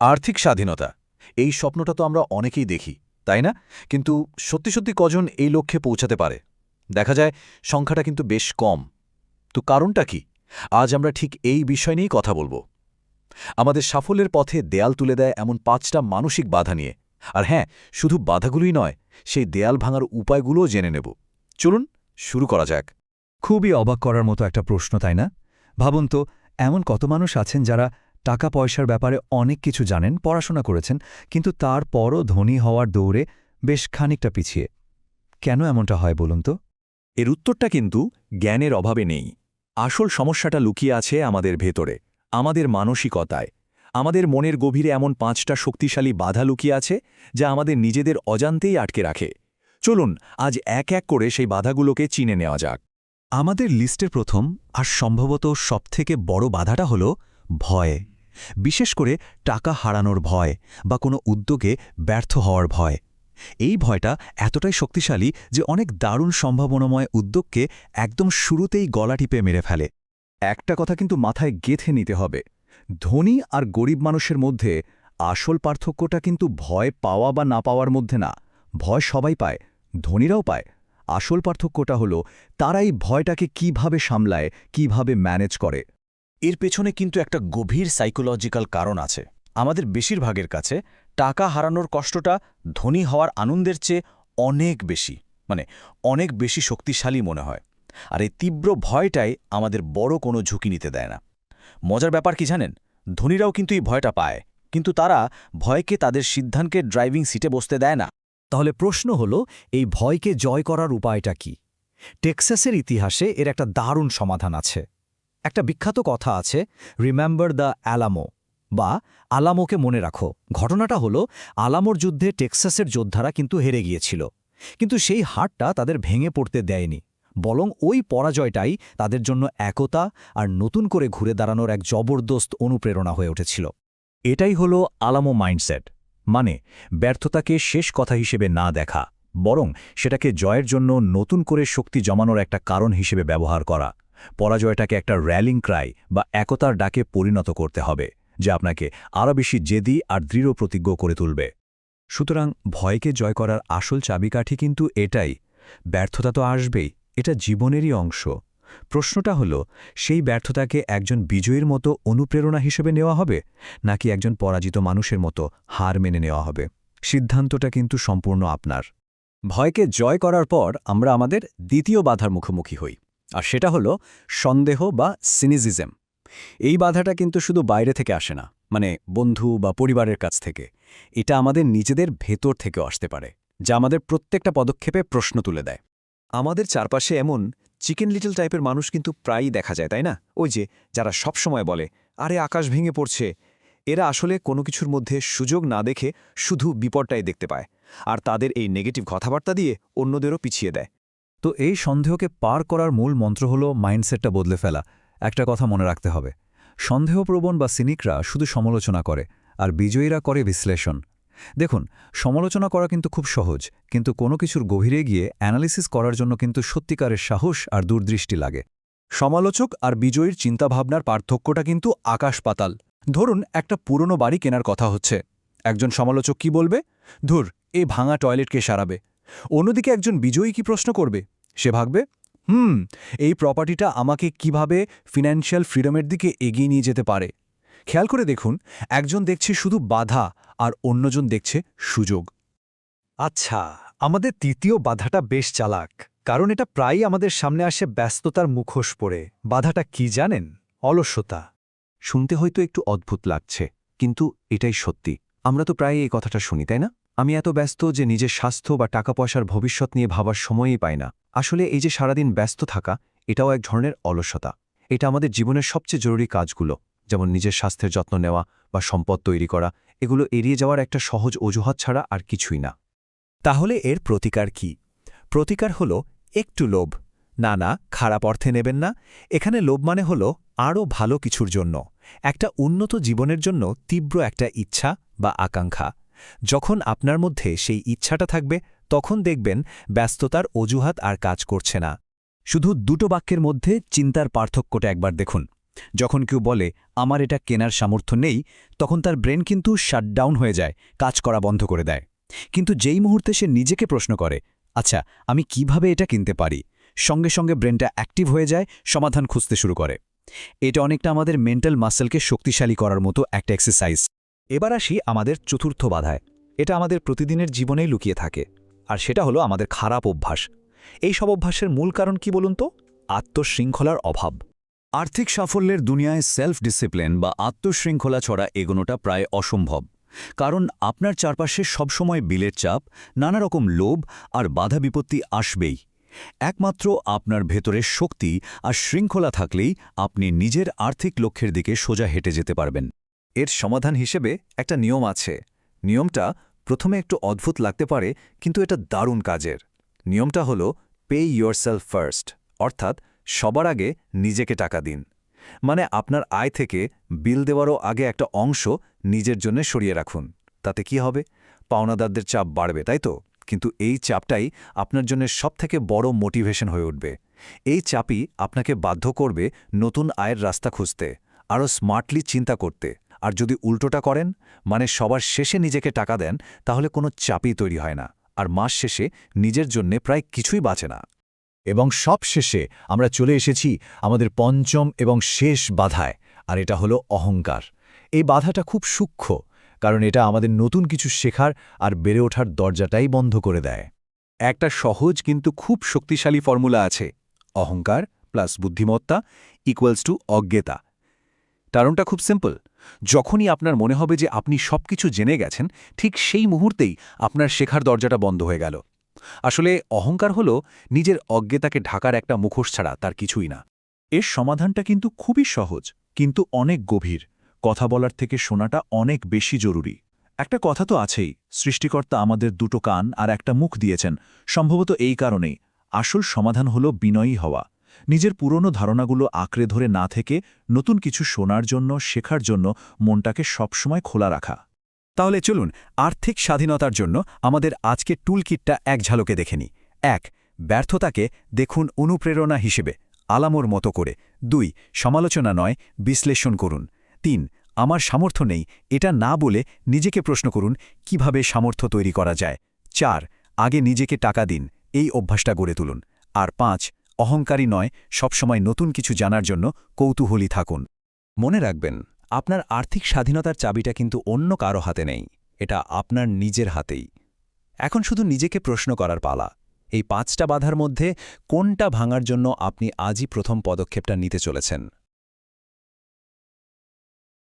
আর্থিক স্বাধীনতা, এই স্বপ্নটা তো আমরা অনেকেই দেখি, তাই না? কিন্তু সত্যি সত্যি কজন এই লক্ষ্যে পৌঁছাতে পারে? দেখা যায় সংখ্যাটা কিন্তু বেশ কম। তো কারণটা কি? আজ আমরা ঠিক এই বিষয় নিয়েই কথা বলবো। আমাদের সাফল্যের পথে দেয়াল তুলে দেয় এমন ৫টা মানসিক বাধা নিয়ে। আর হ্যাঁ, শুধু বাধাগুলোই নয়, সেই দেয়াল ভাঙার উপায়গুলোও জেনে নেব। চলুন শুরু করা যাক। খুবই অবাক করার মতো একটা প্রশ্ন, তাই না? ভাবুন তো, এমন কত মানুষ আছেন যারা টাকা পয়সার ব্যাপারে অনেক কিছু জানেন, পড়াশোনা করেছেন, কিন্তু তারপরও ধনী হওয়ার দৌড়ে বেশ খানিকটা পিছিয়ে। কেন এমনটা হয় বলুন তো? এর উত্তরটা কিন্তু জ্ঞানের অভাবে নেই। আসল সমস্যাটা লুকিয়ে আছে আমাদের ভেতরে, আমাদের মানসিকতায়। আমাদের মনের গভীরে এমন ৫টা শক্তিশালী বাধা লুকিয়ে আছে যা আমাদের নিজেদের অজান্তেই আটকে রাখে। চলুন আজ এক এক করে সেই বাধাগুলোকে চিনে নেওয়া যাক। আমাদের লিস্টের প্রথম আর সম্ভবত সবথেকে বড় বাধাটা হল ভয়। বিশেষ করে টাকা হারানোর ভয় বা কোনো উদ্যোগে ব্যর্থ হওয়ার ভয়। এই ভয়টা এতটাই শক্তিশালী যে অনেক দারুণ সম্ভাবনাময় উদ্যোগকে একদম শুরুতেই গলা টিপে মেরে ফেলে। একটা কথা কিন্তু মাথায় গেঁথে নিতে হবে, ধনী আর গরিব মানুষের মধ্যে আসল পার্থক্যটা কিন্তু ভয় পাওয়া বা না পাওয়ার মধ্যে না। ভয় সবাই পায়, ধনীরাও পায়। আসল পার্থক্যটা হলো তারা এই ভয়টাকে কিভাবে সামলায়, কিভাবে ম্যানেজ করে। এর পেছনে কিন্তু একটা গভীর সাইকোলজিক্যাল কারণ আছে। আমাদের বেশিরভাগের কাছে টাকা হারানোর কষ্টটা ধনী হওয়ার আনন্দের চেয়ে অনেক বেশি, অনেক বেশি শক্তিশালী মনে হয়। আর এই তীব্র ভয়টাই আমাদের বড় কোনো ঝুঁকি নিতে দেয় না। মজার ব্যাপার কি জানেন? ধনীরাও কিন্তু এই ভয়টা পায়, কিন্তু তারা ভয়কে তাদের সিদ্ধান্তের ড্রাইভিং সিটে বসতে দেয় না। তাহলে প্রশ্ন হল, এই ভয়কে জয় করার উপায়টা কি? টেক্সাসের ইতিহাসে এর একটা দারুণ সমাধান আছে। একটা বিখ্যাত কথা আছে, রিমেম্বার দ্য অ্যালামো, বা আলামোকে মনে রাখো। ঘটনাটা হলো, আলামোর যুদ্ধে টেক্সাসের যোদ্ধারা কিন্তু হেরে গিয়েছিল, কিন্তু সেই হারটা তাদের ভেঙে পড়তে দেয়নি, বরং ওই পরাজয়টাই তাদের জন্য একতা আর নতুন করে ঘুরে দাঁড়ানোর এক জবরদস্ত অনুপ্রেরণা হয়ে উঠেছিল। এটাই হলো আলামো মাইন্ডসেট, মানে ব্যর্থতাকে শেষ কথা হিসেবে না দেখা, বরং সেটাকে জয়ের জন্য নতুন করে শক্তি জমানোর একটা কারণ হিসেবে ব্যবহার করা। পরাজয়টাকে একটা র্যালিং ক্রাই বা একতার ডাকে পরিণত করতে হবে, যা আপনাকে আরও বেশি জেদি আর দৃঢ় প্রতিজ্ঞ করে তুলবে। সুতরাং ভয়কে জয় করার আসল চাবিকাঠি কিন্তু এটাই। ব্যর্থতা তো আসবেই, এটা জীবনেরই অংশ। প্রশ্নটা হলো, সেই ব্যর্থতাকে একজন বিজয়ীর মতো অনুপ্রেরণা হিসেবে নেওয়া হবে, নাকি একজন পরাজিত মানুষের মতো হার মেনে নেওয়া হবে? সিদ্ধান্তটা কিন্তু সম্পূর্ণ আপনার। ভয়কে জয় করার পর আমরা আমাদের দ্বিতীয় বাধার মুখোমুখি হই, আর সেটা হলো সন্দেহ বা সিনিজিজম। এই বাধাটা কিন্তু শুধু বাইরে থেকে আসে না, বন্ধু বা পরিবারের কাছ থেকে। এটা আমাদের নিজেদের ভেতর থেকেও আসতে পারে, যা আমাদের প্রত্যেকটা পদক্ষেপে প্রশ্ন তুলে দেয়। আমাদের চারপাশে এমন চিকেন লিটল টাইপের মানুষ কিন্তু প্রায়ই দেখা যায়, তাই না? ওই যে যারা সবসময় বলে, আরে আকাশ ভেঙে পড়ছে। এরা আসলে কোনো কিছুর মধ্যে সুযোগ না দেখে শুধু বিপদটাই দেখতে পায়, আর তাদের এই নেগেটিভ কথাবার্তা দিয়ে অন্যদেরও পিছিয়ে দেয়। তো এই সন্দেহকে পার করার মূল মন্ত্র হলো মাইন্ডসেটটা বদলে ফেলা। একটা কথা মনে রাখতে হবে, সন্দেহপ্রবণ বা সিনিকরা শুধু সমালোচনা করে, আর বিজয়ীরা করে বিশ্লেষণ। দেখুন, সমালোচনা করা কিন্তু খুব সহজ, কিন্তু কোনো কিছুর গভীরে গিয়ে অ্যানালিসিস করার জন্য কিন্তু সত্যিকারের সাহস আর দূরদৃষ্টি লাগে। সমালোচক আর বিজয়ীর চিন্তাভাবনার পার্থক্যটা কিন্তু আকাশ পাতাল। ধরুন, একটা পুরনো বাড়ি কেনার কথা হচ্ছে। একজন সমালোচক কি বলবে? ধুর, এই ভাঙা টয়লেটকে সারাবে। অন্যদিকে একজন বিজয়ী কি প্রশ্ন করবে? সে ভাববে, এই প্রপার্টিটা আমাকে কিভাবে ফিন্যান্সিয়াল ফ্রিডমের দিকে এগিয়ে নিয়ে যেতে পারে। খেয়াল করে দেখুন, একজন দেখছে শুধু বাধা আর অন্যজন দেখছে সুযোগ। আচ্ছা, আমাদের তৃতীয় বাধাটা বেশ চালাক, কারণ এটা প্রায়ই আমাদের সামনে আসে ব্যস্ততার মুখোশ পরে। বাধাটা কি জানেন? অলস্যতা। শুনতে হয়তো একটু অদ্ভুত লাগছে, কিন্তু এটাই সত্যি। আমরা তো প্রায় এই কথাটা শুনি, তাই না? আমি এত ব্যস্ত যে নিজের স্বাস্থ্য বা টাকা পয়সার ভবিষ্যৎ নিয়ে ভাবার সময়ই পাই না। আসলে এই যে সারাদিন ব্যস্ত থাকা, এটাও এক ধরনের অলসতা। এটা আমাদের জীবনের সবচেয়ে জরুরি কাজগুলো, যেমন নিজের স্বাস্থ্যের যত্ন নেওয়া বা সম্পদ তৈরি করা, এগুলো এড়িয়ে যাওয়ার একটা সহজ অজুহাত ছাড়া আর কিছুই না। তাহলে এর প্রতিকার কি? প্রতিকার হলো একটু লোভ। না, খারাপ অর্থে নেবেন না। এখানে লোভ মানে হলো আরও ভালো কিছুর জন্য, একটা উন্নত জীবনের জন্য তীব্র একটা ইচ্ছা বা আকাঙ্ক্ষা। যখন আপনার মধ্যে সেই ইচ্ছাটা থাকবে, তখন দেখবেন ব্যস্ততার অজুহাত আর কাজ করছে না। শুধু দুটো বাক্যের মধ্যে চিন্তার পার্থক্যটা একবার দেখুন। যখন কেউ বলে আমার এটা কেনার সামর্থ্য নেই, তখন তার ব্রেন কিন্তু শাটডাউন হয়ে যায়, কাজ করা বন্ধ করে দেয়। কিন্তু যেই মুহূর্তে সে নিজেকে প্রশ্ন করে, আচ্ছা আমি কিভাবে এটা কিনতে পারি, সঙ্গে সঙ্গে ব্রেনটা অ্যাক্টিভ হয়ে যায়, সমাধান খুঁজতে শুরু করে। এটা অনেকটা আমাদের মেন্টাল মাসেলকে শক্তিশালী করার মতো একটা এক্সারসাইজ। এবার আসি আমাদের চতুর্থ বাধায়। এটা আমাদের প্রতিদিনের জীবনেই লুকিয়ে থাকে, আর সেটা হলো আমাদের খারাপ অভ্যাস। এই সব অভ্যাসের মূল কারণ কি বলুন তো? আত্মশৃঙ্খলার অভাব। আর্থিক সাফল্যের দুনিয়ায় সেলফ ডিসিপ্লিন বা আত্মশৃঙ্খলা ছড়া এগোনোটা প্রায় অসম্ভব। কারণ আপনার চারপাশে সবসময় বিলের চাপ, নানা রকম লোভ আর বাধা বিপত্তি আসবেই। একমাত্র আপনার ভেতরের শক্তি আর শৃঙ্খলা থাকলেই আপনি নিজের আর্থিক লক্ষ্যের দিকে সোজা হেঁটে যেতে পারবেন। এর সমাধান হিসেবে একটা নিয়ম আছে। নিয়মটা প্রথমে একটু অদ্ভুত লাগতে পারে, কিন্তু এটা দারুণ কাজের। নিয়মটা হলো পে ইয়োরসেলফ ফার্স্ট, অর্থাৎ সবার আগে নিজেকে টাকা দিন। মানে আপনার আয় থেকে বিল দেওয়ারও আগে একটা অংশ নিজের জন্য সরিয়ে রাখুন। তাতে কি হবে? পাওনাদারদের চাপ বাড়বে, তাই তো? কিন্তু এই চাপটাই আপনার জন্য সবথেকে বড় মোটিভেশন হয়ে উঠবে। এই চাপই আপনাকে বাধ্য করবে নতুন আয়ের রাস্তা খুঁজতে, আরও স্মার্টলি চিন্তা করতে। আর যদি উল্টোটা করেন, মানে সবার শেষে নিজেকে টাকা দেন, তাহলে কোনো চাপই তৈরি হয় না, আর মাস শেষে নিজের জন্যে প্রায় কিছুই বাঁচে না। এবং সব শেষে আমরা চলে এসেছি আমাদের পঞ্চম এবং শেষ বাধায়, আর এটা হলো অহংকার। এই বাধাটা খুব সূক্ষ্ম, কারণ এটা আমাদের নতুন কিছু শেখার আর বেড়ে ওঠার দরজাটাই বন্ধ করে দেয়। একটা সহজ কিন্তু খুব শক্তিশালী ফর্মুলা আছে। অহংকার প্লাস বুদ্ধিমত্তা ইকুয়ালস টু অজ্ঞতা। কারণটা খুব সিম্পল। যখনই আপনার মনে হবে যে আপনি সবকিছু জেনে গেছেন, ঠিক সেই মুহূর্তেই আপনার শেখার দরজাটা বন্ধ হয়ে গেল। আসলে অহংকার হলো নিজের অজ্ঞতাকে ঢাকার একটা মুখোশ ছাড়া তার কিছুই না। এর সমাধানটা কিন্তু খুবই সহজ, কিন্তু অনেক গভীর। কথা বলার থেকে শোনাটা অনেক বেশি জরুরি। একটা কথা তো আছেই, সৃষ্টিকর্তা আমাদের দুটো কান আর একটা মুখ দিয়েছেন। সম্ভবত এই কারণেই আসল সমাধান হলো বিনয়ী হওয়া। নিজের পুরনো ধারণাগুলো আঁকড়ে ধরে না থেকে নতুন কিছু শোনার জন্য, শেখার জন্য মনটাকে সবসময় খোলা রাখা। তাহলে চলুন আর্থিক স্বাধীনতার জন্য আমাদের আজকের টুলকিটটা এক ঝালকে দেখে নিই। ১. ব্যর্থতাকে দেখুন অনুপ্রেরণা হিসেবে, আলামোর মতো করে। ২. সমালোচনা নয়, বিশ্লেষণ করুন। ৩. আমার সামর্থ্য নেই এটা না বলে নিজেকে প্রশ্ন করুন কিভাবে সামর্থ্য তৈরি করা যায়। ৪. আগে নিজেকে টাকা দিন, এই অভ্যাসটা গড়ে তুলুন। আর ৫. অহংকারী নয়, সবসময় নতুন কিছু জানার জন্য কৌতূহলী থাকুন। মনে রাখবেন, আপনার আর্থিক স্বাধীনতার চাবিটা কিন্তু অন্য কারো হাতে নেই, এটা আপনার নিজের হাতেই। এখন শুধু নিজেকে প্রশ্ন করার পালা, এই ৫টা বাধার মধ্যে কোনটা ভাঙার জন্য আপনি আজই প্রথম পদক্ষেপটা নিতে চলেছেন।